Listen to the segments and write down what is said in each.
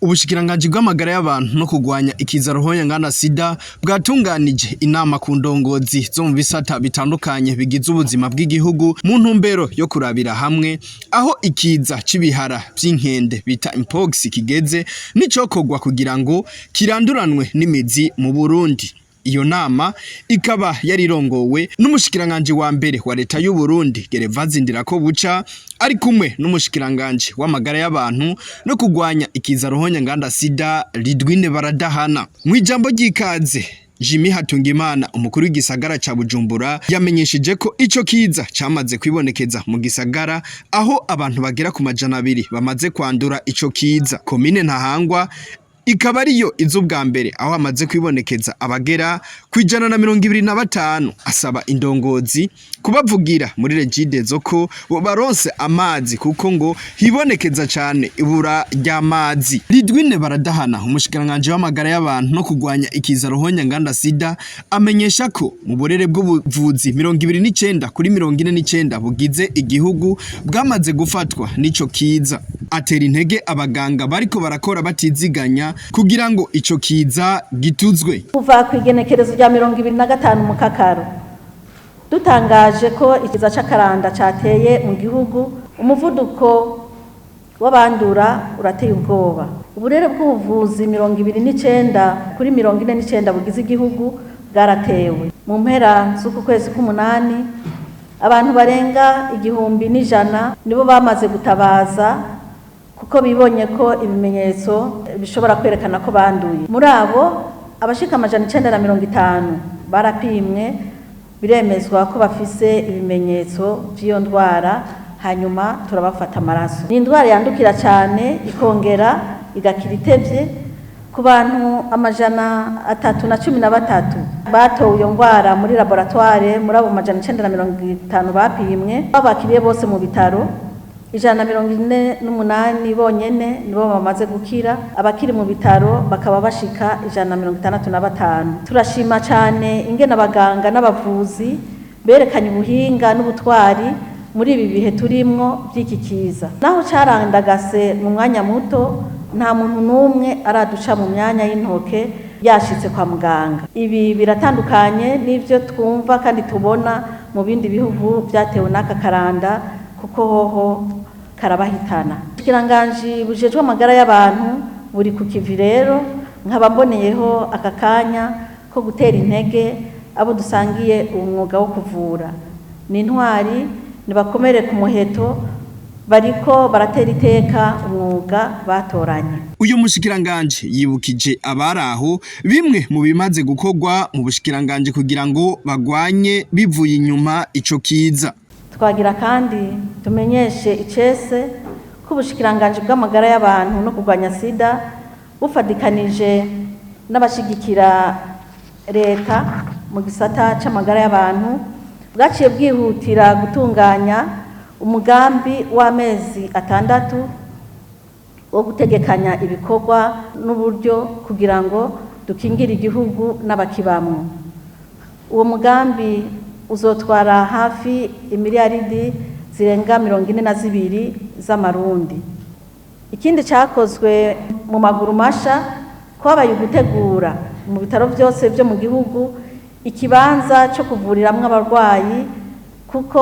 Ubushikiranganji bw'amagara y'abantu no kugwanya ikiza ruhonyanganda sida bwatunganije inama ku ndongozi zo mu bisata bitandukanye bigize ubuzima bw'igihugu mu ntumbero yo kurabira hamwe aho ikiza c'ibihara vy'inkende bita mpox kigeze n'icokorwa kugira ngo kiranduranwe n'imizi mu Burundi. Iyo nama ikaba yarirongowe n'umushikiranganje wa mbere wa leta y'u Burundi Gervais Ndirakobuca ari kumwe n'umushikiranganje w'amagara y'abantu no kugwanya ikiza ruhonyanganda sida Ridwine Baradahana. Mwijambo ry'ikaze Jimmy Hatungimana umukuru w'igisagara ca Bujumbura yamenyesheje ko ico kiza camaze kwibonekeza mu gisagara aho abantu bagera ku 200 bamaze kwandura ico kiza. Komine Ntahangwa ikaba ariyo iz'ubwa mbere aho amaze kwibonekeza abagera ku 125. Asaba indongozi kubavugira muri Regidezo ko baronse amazi kuko ngo hibonekeza cyane ibura ry'amazi. Ridwine Baradahana umushikiranganje w'amagara y'abantu no kugwanya ikiza ruhonyanganda sida amenyesha ko mu burere bw'ubuvuzi 29 kuri 49 bugize igihugu bwamaze gufatwa n'ico kiza. Atera intege abaganga bariko barakora batiziganya kugira ngo ico kiza gituzwe. Kuva kwigenekerezo rya 25 mu Kakaro dutangaje ko ikiza c'akaranda cateye mu gihugu, umuvuduko w'abandura urateye ubwoba. Uburere bw'ubuvuzi 29 kuri 49 bugize igihugu bwaratewe. Mu mpera z'uku kwezi k'umunani abantu barenga 1,100 nibo bamaze gutabaza kuko bibonye ko ibimenyetso bishobora kwerekana ko banduye. Muri abo abashika 950 barapimwe biremezwa ko bafise ibimenyetso by'iyo ndwara, hanyuma turabafata amaraso. Ni indwara yandukira cyane ikongera igakira itevye. Ku bantu 313 batowe iyo ndwara muri laboratoire, muri abo 950 bapimwe babakiriye bose mu bitaro 148 bonyene nibo bamaze gukira. Abakiri mu bitaro bakaba bashika 165. Turashima cyane ingene abaganga n'abavuzi berekanye ubuhinga n'ubutwari muri ibi bihe turimwo by'iki kiza. Naho carandagase mu mwanya muto, nta muntu numwe araduca mu myanya y'intoke yashitse kwa muganga. Ibi biratandukanye n'ivyo twumva kandi tubona mu bindi bihugu byatewe n'aka karanda kuko hoho karabahitana. Ikiranganje bujejwe amagara y'abantu buri ku kivi rero, nkaba mboneyeho aka kanya ko gutera intege abo dusangiye umwuga wo kuvura. Ni intwari, nibakomere ku muheto, bariko baratera iteka umwuga batoranye. Uyu mushikiranganje yibukije abaraho bimwe mu bimaze gukorwa mu bushikiranganje kugira ngo bagwanye bivuye inyuma ico kiza. Twagira kandi tumenyeshe icese ko ubushikiranganje bw'amagara y'abantu no kugwanya sida bufadikanije n'abashigikira leta mu gisata c'amagara y'abantu bwaciye bwihutira gutunganya umugambi w'amezi 6 wo gutegekanya ibikorwa n'uburyo kugira ngo dukingire igihugu n'abakibamwe. Uwo mugambi uzotwara hafi imiliyaridi zirenga 42 z'amarundi. Ikindi cyakozwe mu maguru masha kwabaye gutegura mu bitaro byose byo mu gihugu ikibanza cyo kuvuriramwe abarwayi kuko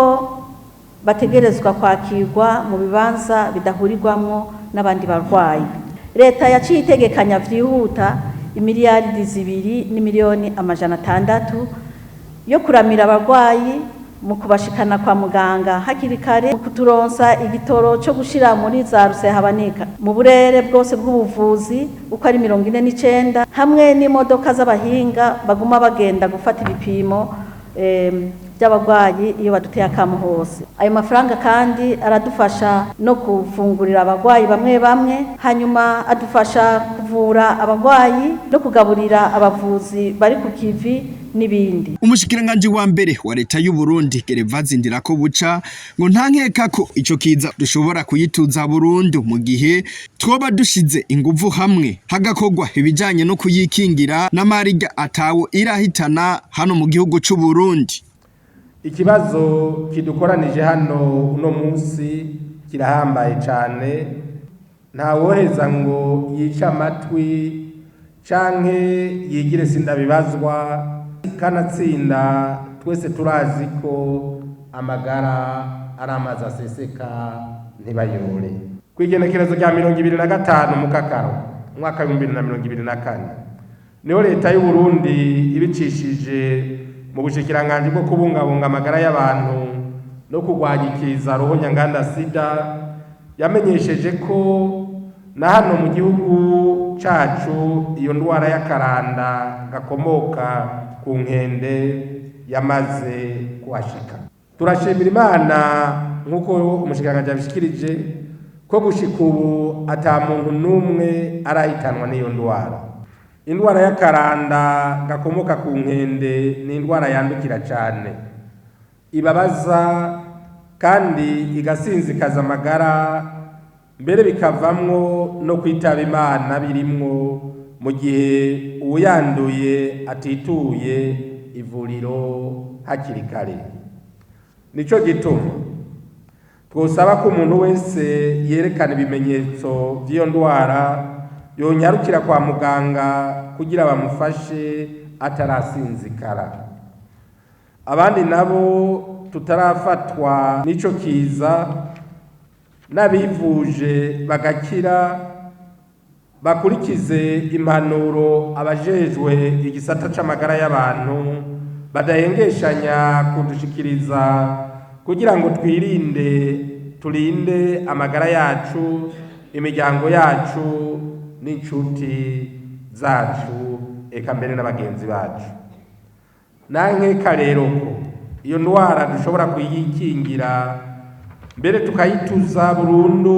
bategerezwa kwakirwa mu bibanza bidahurirwamwo n'abandi barwayi. Leta yaciye itegekanya vyihuta imiliyaridi 2 n'imiliyoni 600 yo kuramira abarwayi mu kubashikana kwa muganga hakiri kare, mu kuturonsa igitoro cyo gushira muri za rusehaboneka mu burere bwose bw'ubuvuzi uko ari 49, hamwe n'imodoka z'abahinga baguma bagenda gufata ibipimo by'abarwayi iyo baduteye akamu hose. Ayo mafaranga kandi aradufasha no kufungurira abarwayi bamwe bamwe, hanyuma adufasha kuvura abarwayi no kugaburira abavuzi bari ku kivi n'ibindi. Umushikiranganje wa mbere wa leta y'u Burundi Gervais Ndirakobuca ngo nta nkeka ko ico kiza dushobora kuyituza burundu mu gihe twoba dushize inguvu hamwe hagakorwa ibijanye no kuyikingira n'amariga atawo irahitana hano mu gihugu c'u Burundi. Ikibazo kidukoranije hano uno munsi kirahambaye cyane ntawoheza ngo yice amatwi canke yigire sindabibazwa, kanatsinda twese turazi ko amagara ari amazi aseseka ntibayore. Kw'igenekerezo rya 25 mu Kakaro umwaka 2024 niho leta y'u Burundi ibicishije mu bushikiranganje bwo kubungabunga amagara y'abantu no kurwanya ikiza ruhonyanganda sida yamenyesheje ko na hano mu gihugu cacu iyo ndwara y'akaranda gakomoka ku nkende yamaze kuhashika. Turashimira Imana nk'uko umushikiranganje yabishikirije ko gushika ubu ata muntu n'umwe arahitanwa n'iyo ndwara. Indwara y'akaranda gakomoka ku nkende ni indwara yandukira cyane, ibabaza kandi igasinzikaza amagara, mbere bikavamwo no kwitaba Imana birimwo mu gihe uyanduye atituye ivuriro hakiri kare. Nico gituma twosaba ko umuntu wese yerekana ibimenyetso by'iyo ndwara yonyarukira kwa muganga kugira bamufashe atarasinzikara. Abandi nabo tutarafatwa n'ico kiza n'abivuje bagakira bakurikize impanuro abajejwe igisata c'amagara y'abantu badahengeshanya kudushikiriza kugira ngo turinde amagara yacu, imiryango yacu n'inshuti zacu, eka mbere n'abagenzi bacu. Nankeka rero ko iyo ndwara dushobora kuyikingira mbere tukayituza burundu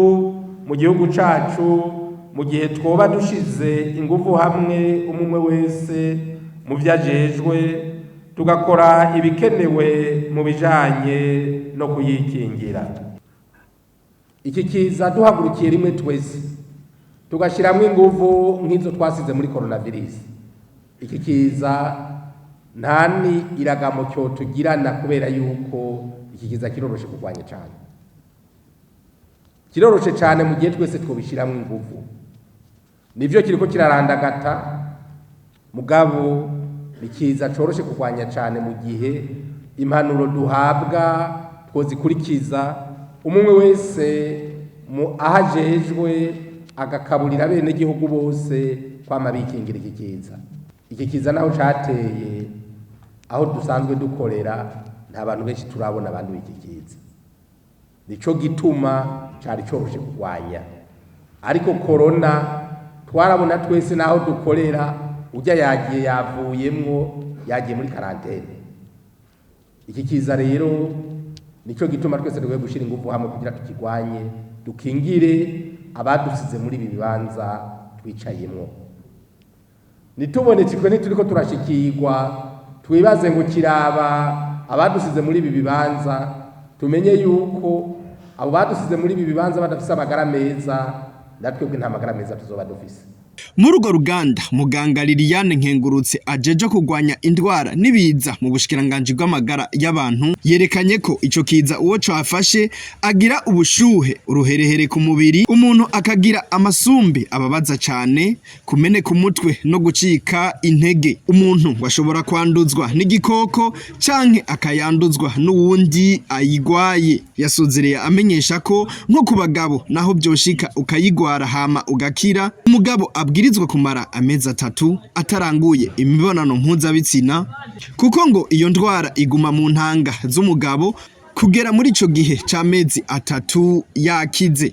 mu gihugu cacu mu gihe twoba dushize ingufu hamwe, umwe wese mu vyajejwe tugakora ibikenewe mu bijanye no kuyikingira. Iki kiza duhagurukiye rimwe twese tugashiramwe ingufu nk'izo twasize muri coronavirus. Iki kiza ntani iragamo cyo tugirana kubera yuko iki kiza kiroroshe kurwanya cyane, kiroroshe cyane mu gihe twese twobishiramwe ingufu. Nivyo kiriko kirarandagata mugabo ikiza coroshe kurwanya cyane mu gihe impanuro duhabwa twozikurikiza, umwe wese mu ahajejwe agakaburira bene gihugu bose kwama bikingira iki kiza. Iki kiza naho cateye aho dusanzwe dukorera nta bantu benshi turabona abantu b'iki kiza, nico gituma cari coroshe kurwanya. Ariko corona twarabona twese naho dukorera ujya yagiye yavuyemwo yagiye muri karantene. Iki kiza rero nico gituma twese dukwiye gushira ingufu hamwe kugira tukigwanye, dukingire abadusize muri ibi bibanza twicayemwo. Nitubonekirwe nituriko turashikirwa twibaze ngo kiraba abadusize muri ibi bibanza, tumenye yuko abo badusize muri ibi bibanza badafise amagara meza, natwebwe nta magara meza tuzoba dufise. Muri urwo ruganda muganga Liliane Nkengurutse ajeje kurwanya indwara nibiza mu bushikiranganje bw'amagara y'abantu yerekanye ko ico kiza uwo cafashe agira ubushuhe, uruherehere ku mubiri, umuntu akagira amasumbi ababaza cyane, kumene ku mutwe no gucika intege. Umuntu washobora kwanduzwa n'igikoko canke akayanduzwa n'uwundi ayigwaye. Yasozereye amenyesha ko nko ku bagabo naho byoshika ukayigwara hama ugakira, umugabo abwirizwa kumara amezi 3 ataranguye imibonano mpuzabitsina, kuko ngo iyo ndwara iguma mu ntanga z'umugabo kugera muri ico gihe c'amezi 3 yakize.